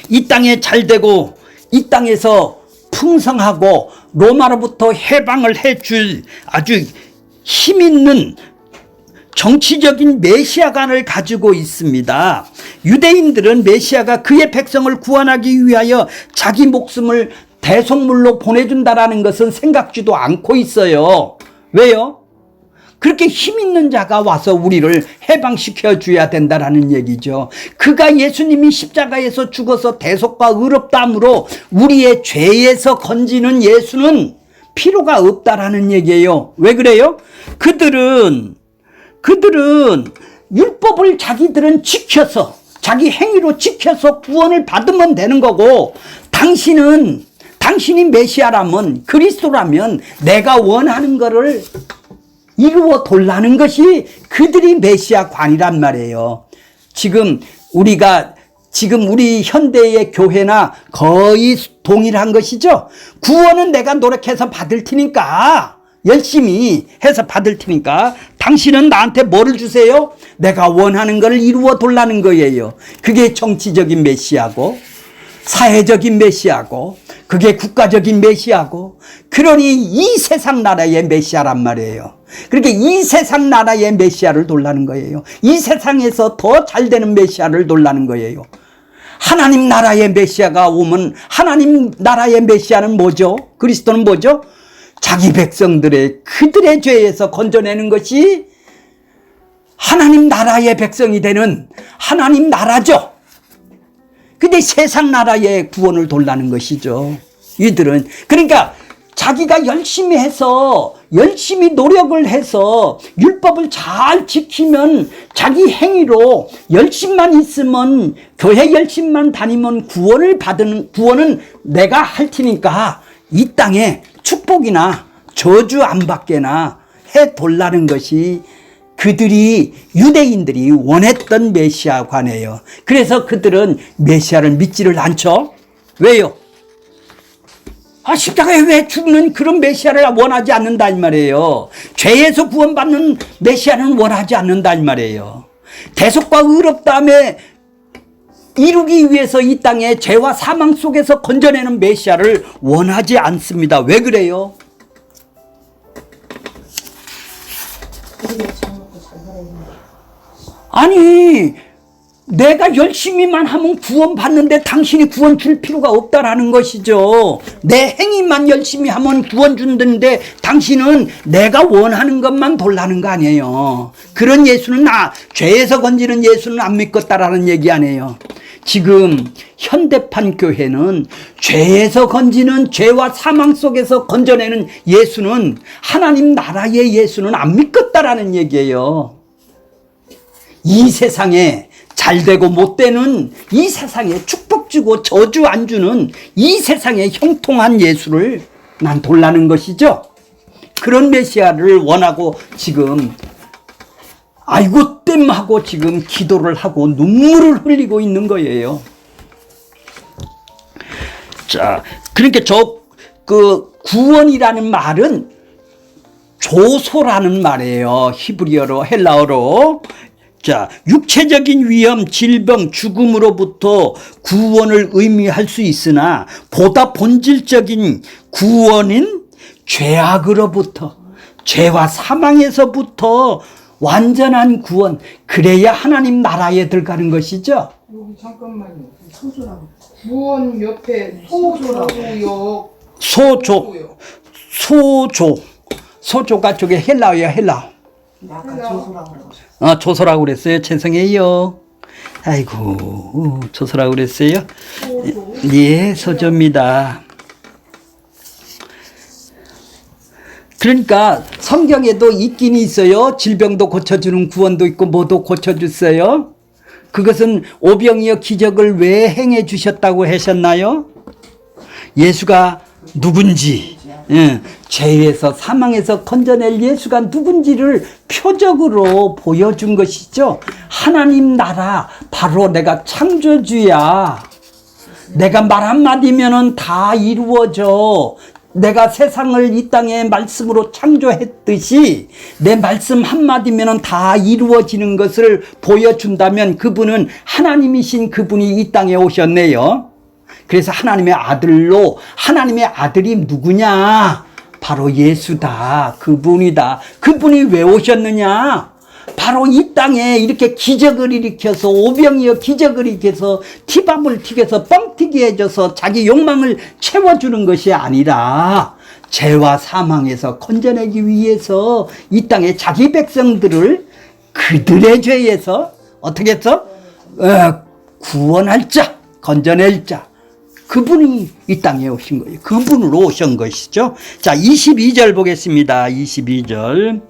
이 땅에 잘되고 이 땅에서 풍성하고 로마로부터 해방을 해줄 아주 힘있는 정치적인 메시아관을 가지고 있습니다. 유대인들은 메시아가 그의 백성을 구원하기 위하여 자기 목숨을 대속물로 보내준다라는 것은 생각지도 않고 있어요. 왜요? 그렇게 힘 있는 자가 와서 우리를 해방시켜 줘야 된다라는 얘기죠. 그가 예수님이 십자가에서 죽어서 대속과 의롭다함으로 우리의 죄에서 건지는 예수는 필요가 없다라는 얘기예요. 왜 그래요? 그들은 율법을 자기들은 지켜서 자기 행위로 지켜서 구원을 받으면 되는 거고 당신이 메시아라면 그리스도라면 내가 원하는 거를 이루어 돌라는 것이 그들이 메시아관이란 말이에요. 지금 우리 현대의 교회나 거의 동일한 것이죠. 구원은 내가 노력해서 받을 테니까 열심히 해서 받을 테니까 당신은 나한테 뭐를 주세요? 내가 원하는 것을 이루어 돌라는 거예요. 그게 정치적인 메시아고 사회적인 메시아고 그게 국가적인 메시아고 그러니 이 세상 나라의 메시아란 말이에요. 그러니까 이 세상 나라의 메시아를 돌라는 거예요. 이 세상에서 더 잘 되는 메시아를 돌라는 거예요. 하나님 나라의 메시아가 오면 하나님 나라의 메시아는 뭐죠? 그리스도는 뭐죠? 자기 그들의 죄에서 건져내는 것이 하나님 나라의 백성이 되는 하나님 나라죠. 근데 세상 나라의 구원을 돌라는 것이죠. 이들은 그러니까 자기가 열심히 해서 열심히 노력을 해서 율법을 잘 지키면 자기 행위로 열심만 있으면 교회 열심만 다니면 구원은 내가 할 테니까 이 땅에 축복이나 저주 안 받게나 해 돌라는 것이 그들이 유대인들이 원했던 메시아관이에요. 그래서 그들은 메시아를 믿지를 않죠. 왜요? 십자가에 왜 죽는 그런 메시아를 원하지 않는다 이 말이에요. 죄에서 구원받는 메시아는 원하지 않는다 이 말이에요. 대속과 의롭다함에 이루기 위해서 이 땅에 죄와 사망 속에서 건져내는 메시아를 원하지 않습니다. 왜 그래요? 아니, 내가 열심히만 하면 구원 받는데 당신이 구원 줄 필요가 없다라는 것이죠. 내 행위만 열심히 하면 구원 준다는데 당신은 내가 원하는 것만 돌라는 거 아니에요. 그런 예수는 죄에서 건지는 예수는 안 믿겠다라는 얘기 아니에요. 지금 현대판 교회는 죄에서 건지는 죄와 사망 속에서 건져내는 예수는 하나님 나라의 예수는 안 믿겠다라는 얘기예요. 이 세상에 잘되고 못되는 이 세상에 축복 주고 저주 안 주는 이 세상에 형통한 예수를 난 돌라는 것이죠. 그런 메시아를 원하고 지금 아이고 땜 하고 지금 기도를 하고 눈물을 흘리고 있는 거예요. 자, 그러니까 구원이라는 말은 조소라는 말이에요. 히브리어로 헬라어로. 자, 육체적인 위험, 질병, 죽음으로부터 구원을 의미할 수 있으나 보다 본질적인 구원인 죄악으로부터, 죄와 사망에서부터 완전한 구원, 그래야 하나님 나라에 들어가는 것이죠. 여기 잠깐만요. 소조라고. 무원 옆에 소조라고요. 소조가 저게 헬라어야, 헬라어. 아까 조소라고. 조소라고 그랬어요. 죄송해요. 아이고, 조소라고 그랬어요. 예, 소조입니다. 그러니까 성경에도 있긴 있어요. 질병도 고쳐주는 구원도 있고 뭐도 고쳐주세요. 그것은 오병이어 기적을 왜 행해 주셨다고 하셨나요? 예수가 누군지, 죄에서 사망에서 건져낼 예수가 누군지를 표적으로 보여준 것이죠. 하나님 나라, 바로 내가 창조주야. 내가 말 한마디면은 다 이루어져. 내가 세상을 이 땅에 말씀으로 창조했듯이 내 말씀 한마디면 다 이루어지는 것을 보여준다면 그분은 하나님이신 그분이 이 땅에 오셨네요. 그래서 하나님의 아들로, 하나님의 아들이 누구냐? 바로 예수다. 그분이다. 그분이 왜 오셨느냐? 바로 이 땅에 이렇게 기적을 일으켜서 오병이어 기적을 일으켜서 티밥을 튀겨서 뻥튀기 해줘서 자기 욕망을 채워주는 것이 아니라 죄와 사망에서 건져내기 위해서 이 땅에 자기 백성들을 그들의 죄에서 어떻게 했어? 구원할 자, 건져낼 자. 그분이 이 땅에 오신 거예요. 그분으로 오신 것이죠. 자, 22절 보겠습니다. 22절.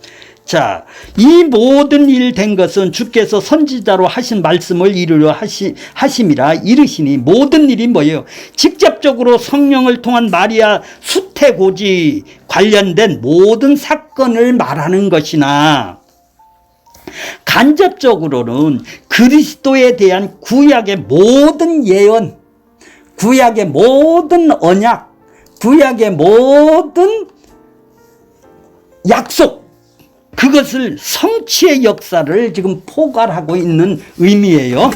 자, 이 모든 일 된 것은 주께서 선지자로 하신 말씀을 이루려 하심이라 이르시니 모든 일이 뭐예요? 직접적으로 성령을 통한 마리아 수태고지 관련된 모든 사건을 말하는 것이나 간접적으로는 그리스도에 대한 구약의 모든 예언, 구약의 모든 언약, 구약의 모든 약속, 그것을 성취의 역사를 지금 포괄하고 있는 의미예요.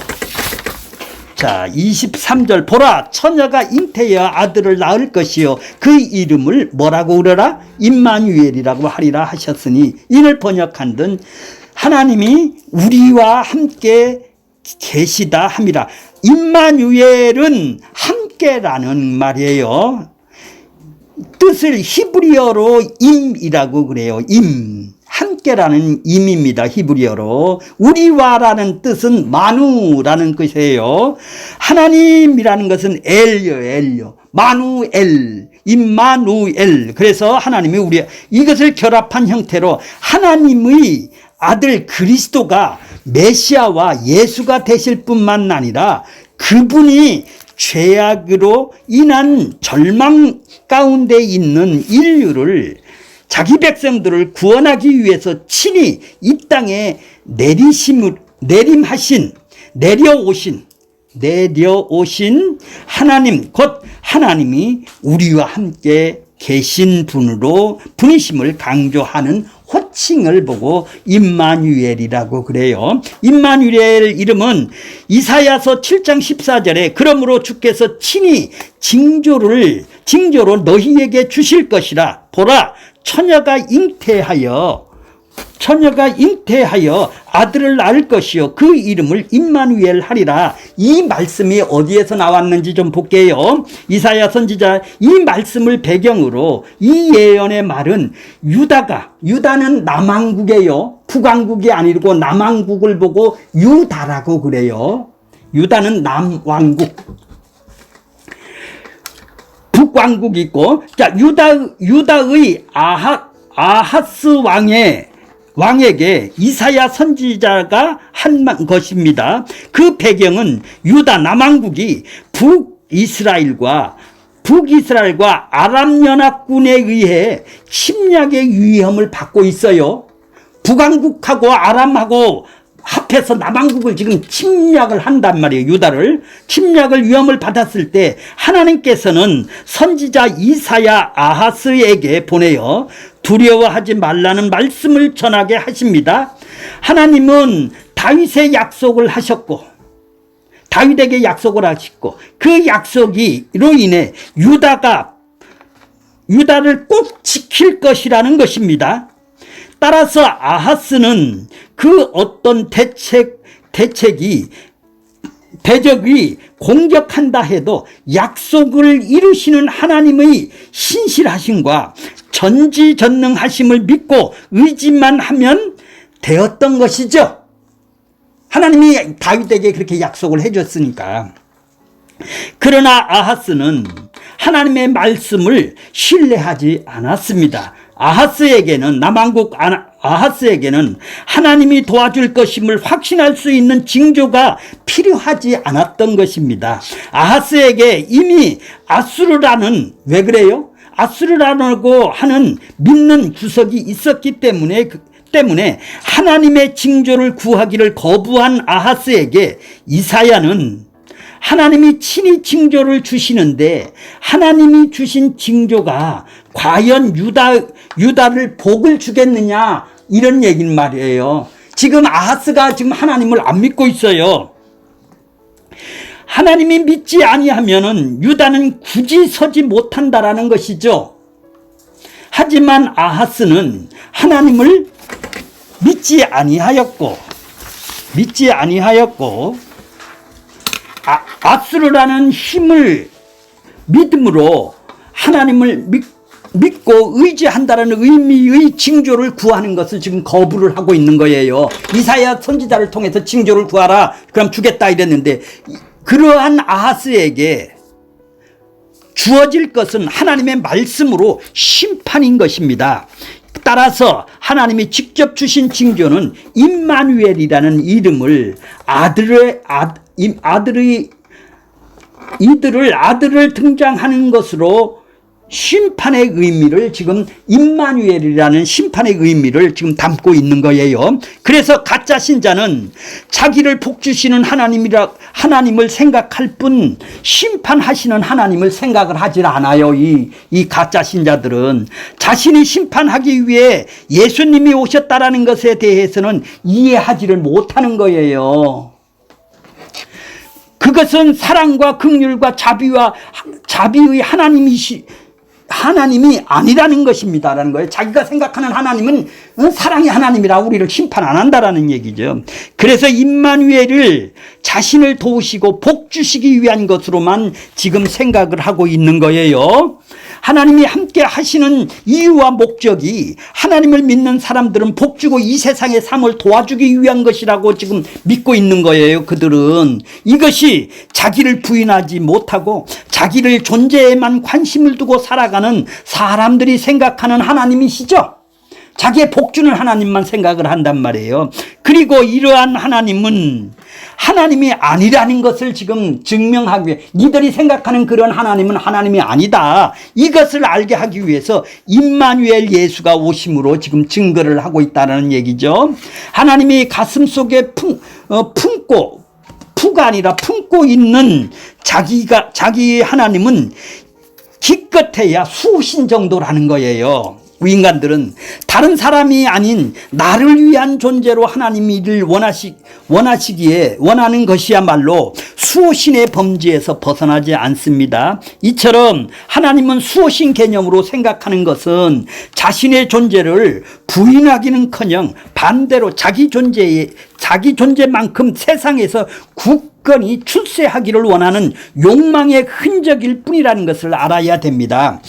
자, 23절. 보라, 처녀가 잉태하여 아들을 낳을 것이요 그 이름을 뭐라고 그러라? 임마누엘이라고 하리라 하셨으니, 이를 번역한든 하나님이 우리와 함께 계시다 함이라. 임마누엘은 함께라는 말이에요. 뜻을 히브리어로 임이라고 그래요. 임, 함께라는 임입니다. 히브리어로. 우리와라는 뜻은 마누라는 뜻이에요. 하나님이라는 것은 엘요. 마누엘, 임마누엘. 그래서 하나님이 우리 이것을 결합한 형태로 하나님의 아들 그리스도가 메시아와 예수가 되실 뿐만 아니라 그분이 죄악으로 인한 절망 가운데 있는 인류를 자기 백성들을 구원하기 위해서 친히 이 땅에 내려오신 하나님, 곧 하나님이 우리와 함께 계신 분이심을 강조하는 호칭을 보고 임마누엘이라고 그래요. 임마누엘 이름은 이사야서 7장 14절에 그러므로 주께서 친히 징조로 너희에게 주실 것이라. 보라, 처녀가 잉태하여 아들을 낳을 것이요 그 이름을 임마누엘 하리라. 이 말씀이 어디에서 나왔는지 좀 볼게요. 이사야 선지자 이 말씀을 배경으로 이 예언의 말은 유다는 남왕국이에요. 북왕국이 아니고 남왕국을 보고 유다라고 그래요. 유다는 남왕국, 북왕국이 있고, 자, 유다의 아하스 왕에게 이사야 선지자가 한 것입니다. 그 배경은 유다 남왕국이 북이스라엘과 아람 연합군에 의해 침략의 위험을 받고 있어요. 북왕국하고 아람하고 합해서 남왕국을 지금 침략을 한단 말이에요. 유다를 침략을 위험을 받았을 때 하나님께서는 선지자 이사야 아하스에게 보내어 두려워하지 말라는 말씀을 전하게 하십니다. 하나님은 다윗의 약속을 하셨고 다윗에게 약속을 하셨고 그 약속으로 인해 유다를 꼭 지킬 것이라는 것입니다. 따라서 아하스는 그 어떤 대적이 공격한다 해도 약속을 이루시는 하나님의 신실하심과 전지전능하심을 믿고 의지만 하면 되었던 것이죠. 하나님이 다윗에게 그렇게 약속을 해줬으니까. 그러나 아하스는 하나님의 말씀을 신뢰하지 않았습니다. 남왕국 아하스에게는 하나님이 도와줄 것임을 확신할 수 있는 징조가 필요하지 않았던 것입니다. 아하스에게 이미 왜 그래요? 아수르라고 하는 믿는 구석이 있었기 때문에 하나님의 징조를 구하기를 거부한 아하스에게 이사야는 하나님이 친히 징조를 주시는데 하나님이 주신 징조가 과연 유다를 복을 주겠느냐 이런 얘기는 말이에요. 지금 아하스가 지금 하나님을 안 믿고 있어요. 하나님이 믿지 아니하면은 유다는 굳이 서지 못한다라는 것이죠. 하지만 아하스는 하나님을 믿지 아니하였고 아수르라는 힘을 믿음으로 하나님을 믿고 의지한다는 의미의 징조를 구하는 것을 지금 거부를 하고 있는 거예요. 이사야 선지자를 통해서 징조를 구하라. 그럼 주겠다 이랬는데 그러한 아하스에게 주어질 것은 하나님의 말씀으로 심판인 것입니다. 따라서 하나님이 직접 주신 징조는 임마누엘이라는 이름을 아들을 등장하는 것으로 심판의 의미를 지금 임마누엘이라는 심판의 의미를 지금 담고 있는 거예요. 그래서 가짜 신자는 자기를 복주시는 하나님을 생각할 뿐 심판하시는 하나님을 생각을 하질 않아요. 이 가짜 신자들은 자신이 심판하기 위해 예수님이 오셨다라는 것에 대해서는 이해하지를 못하는 거예요. 그것은 사랑과 긍휼과 자비의 하나님이 아니라는 것입니다라는 거예요. 자기가 생각하는 하나님은 사랑의 하나님이라 우리를 심판 안 한다라는 얘기죠. 그래서 임마누엘을 자신을 도우시고 복 주시기 위한 것으로만 지금 생각을 하고 있는 거예요. 하나님이 함께 하시는 이유와 목적이 하나님을 믿는 사람들은 복주고 이 세상의 삶을 도와주기 위한 것이라고 지금 믿고 있는 거예요. 그들은 이것이 자기를 부인하지 못하고 자기를 존재에만 관심을 두고 살아가는 사람들이 생각하는 하나님이시죠. 자기의 복주는 하나님만 생각을 한단 말이에요. 그리고 이러한 하나님은 하나님이 아니라는 것을 지금 증명하기 위해, 니들이 생각하는 그런 하나님은 하나님이 아니다, 이것을 알게 하기 위해서 임마누엘 예수가 오심으로 지금 증거를 하고 있다는 얘기죠. 하나님이 가슴속에 품가 아니라 품고 있는 자기 하나님은 기껏해야 수신 정도라는 거예요. 우리 인간들은 다른 사람이 아닌 나를 위한 존재로 하나님이 이를 원하시기에 원하는 것이야말로 수호신의 범주에서 벗어나지 않습니다. 이처럼 하나님은 수호신 개념으로 생각하는 것은 자신의 존재를 부인하기는커녕 반대로 자기 존재만큼 세상에서 굳건히 출세하기를 원하는 욕망의 흔적일 뿐이라는 것을 알아야 됩니다.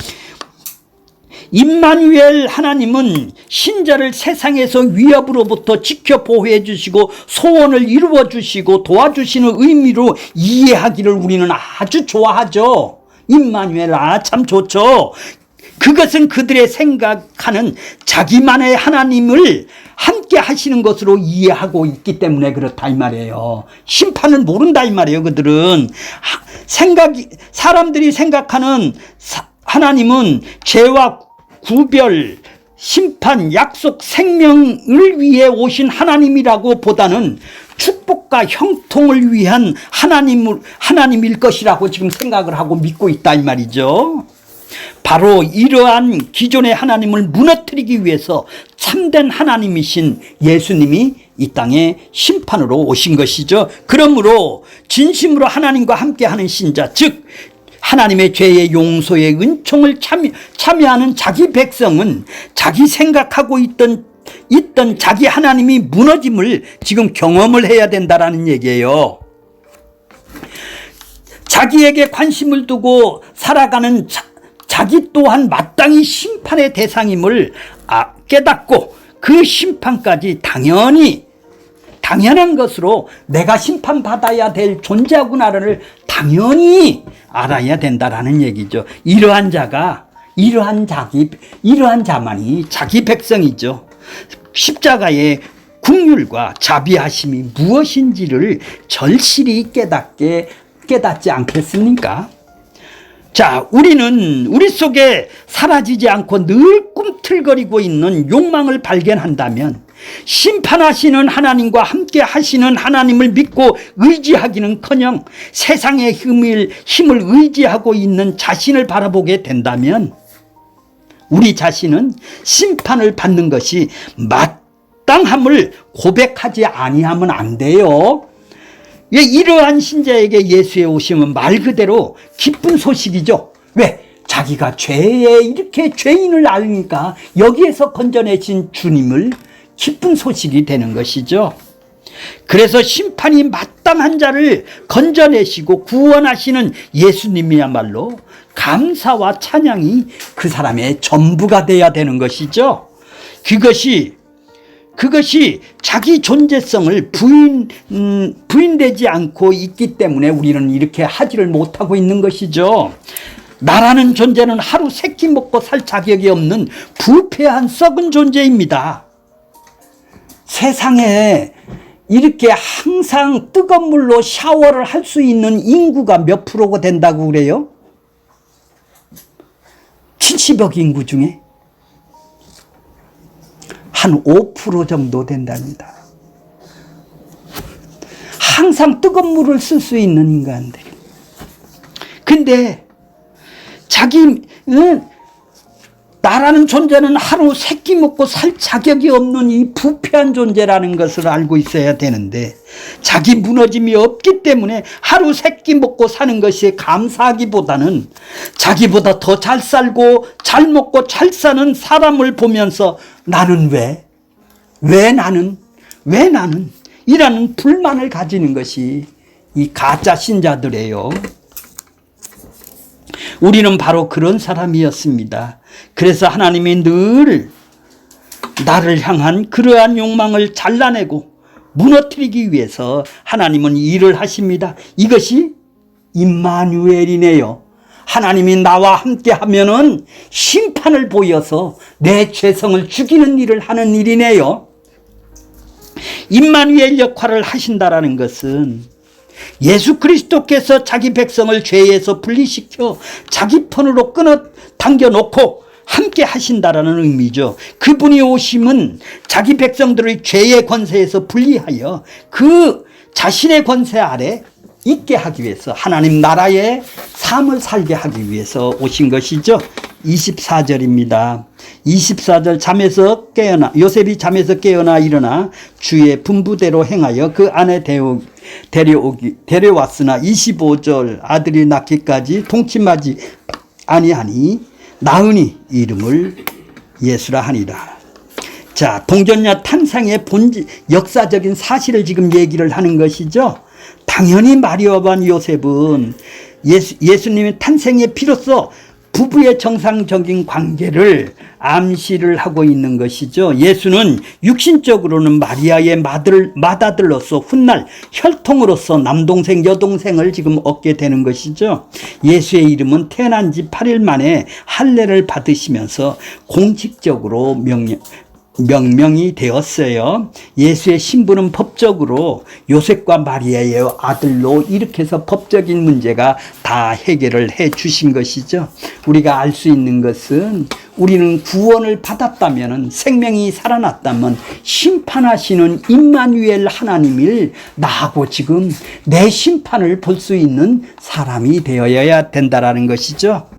임마누엘 하나님은 신자를 세상에서 위협으로부터 지켜 보호해 주시고 소원을 이루어 주시고 도와주시는 의미로 이해하기를 우리는 아주 좋아하죠. 임마누엘, 참 좋죠. 그것은 그들의 생각하는 자기만의 하나님을 함께 하시는 것으로 이해하고 있기 때문에 그렇다 이 말이에요. 심판을 모른다 이 말이에요. 그들은 사람들이 생각하는 하나님은 죄와 구별, 심판, 약속, 생명을 위해 오신 하나님이라고 보다는 축복과 형통을 위한 하나님일 것이라고 지금 생각을 하고 믿고 있다 이 말이죠. 바로 이러한 기존의 하나님을 무너뜨리기 위해서 참된 하나님이신 예수님이 이 땅에 심판으로 오신 것이죠. 그러므로 진심으로 하나님과 함께하는 신자, 즉 하나님의 죄의 용서의 은총을 참여하는 자기 백성은 자기 생각하고 있던 자기 하나님이 무너짐을 지금 경험을 해야 된다라는 얘기예요. 자기에게 관심을 두고 살아가는 자기 또한 마땅히 심판의 대상임을 깨닫고 그 심판까지 당연한 것으로 내가 심판받아야 될 존재구나를 당연히 알아야 된다라는 얘기죠. 이러한 자만이 자기 백성이죠. 십자가의 긍휼과 자비하심이 무엇인지를 절실히 깨닫지 않겠습니까? 자, 우리 속에 사라지지 않고 늘 꿈틀거리고 있는 욕망을 발견한다면 심판하시는 하나님과 함께 하시는 하나님을 믿고 의지하기는커녕 세상의 힘을 의지하고 있는 자신을 바라보게 된다면 우리 자신은 심판을 받는 것이 마땅함을 고백하지 아니하면 안 돼요. 이러한 신자에게 예수의 오심은 말 그대로 기쁜 소식이죠. 왜? 자기가 이렇게 죄인을 알니까 여기에서 건져내신 주님을 기쁜 소식이 되는 것이죠. 그래서 심판이 마땅한 자를 건져내시고 구원하시는 예수님이야말로 감사와 찬양이 그 사람의 전부가 되어야 되는 것이죠. 그것이 자기 존재성을 부인되지 않고 있기 때문에 우리는 이렇게 하지를 못하고 있는 것이죠. 나라는 존재는 하루 세 끼 먹고 살 자격이 없는 부패한 썩은 존재입니다. 세상에 이렇게 항상 뜨거운 물로 샤워를 할 수 있는 인구가 몇 프로가 된다고 그래요? 70억 인구 중에 한 5% 정도 된답니다. 항상 뜨거운 물을 쓸 수 있는 인간들. 근데 나라는 존재는 하루 세 끼 먹고 살 자격이 없는 이 부패한 존재라는 것을 알고 있어야 되는데 자기 무너짐이 없기 때문에 하루 세 끼 먹고 사는 것이 감사하기보다는 자기보다 더 잘 살고 잘 먹고 잘 사는 사람을 보면서 나는 왜 나는 이라는 불만을 가지는 것이 이 가짜 신자들이에요. 우리는 바로 그런 사람이었습니다. 그래서 하나님이 늘 나를 향한 그러한 욕망을 잘라내고 무너뜨리기 위해서 하나님은 일을 하십니다. 이것이 임마누엘이네요. 하나님이 나와 함께 하면은 심판을 보여서 내 죄성을 죽이는 일을 하는 일이네요. 임마누엘 역할을 하신다라는 것은 예수 그리스도께서 자기 백성을 죄에서 분리시켜 자기 편으로 끊어 당겨놓고 함께 하신다라는 의미죠. 그분이 오심은 자기 백성들의 죄의 권세에서 분리하여 그 자신의 권세 아래 있게 하기 위해서 하나님 나라의 삶을 살게 하기 위해서 오신 것이죠. 24절입니다. 24절 잠에서 깨어나 요셉이 잠에서 깨어나 일어나 주의 분부대로 행하여 그 안에 데려왔으나 25절 아들이 낳기까지 동침하지 아니하니 나으니 이름을 예수라 하니라. 자, 동전녀 탄생의 역사적인 사실을 지금 얘기를 하는 것이죠. 당연히 마리아와 요셉은 예수님의 탄생의 피로써 부부의 정상적인 관계를 암시를 하고 있는 것이죠. 예수는 육신적으로는 마리아의 맏아들로서 훗날 혈통으로서 남동생 여동생을 지금 얻게 되는 것이죠. 예수의 이름은 태어난 지 8일 만에 할례를 받으시면서 공식적으로 명명이 되었어요. 예수의 신부는 법적으로 요셉과 마리아의 아들로 이렇게 해서 법적인 문제가 다 해결을 해 주신 것이죠. 우리가 알 수 있는 것은 우리는 구원을 받았다면, 생명이 살아났다면 심판하시는 임마누엘 하나님을 나하고 지금 내 심판을 볼 수 있는 사람이 되어야 된다라는 것이죠.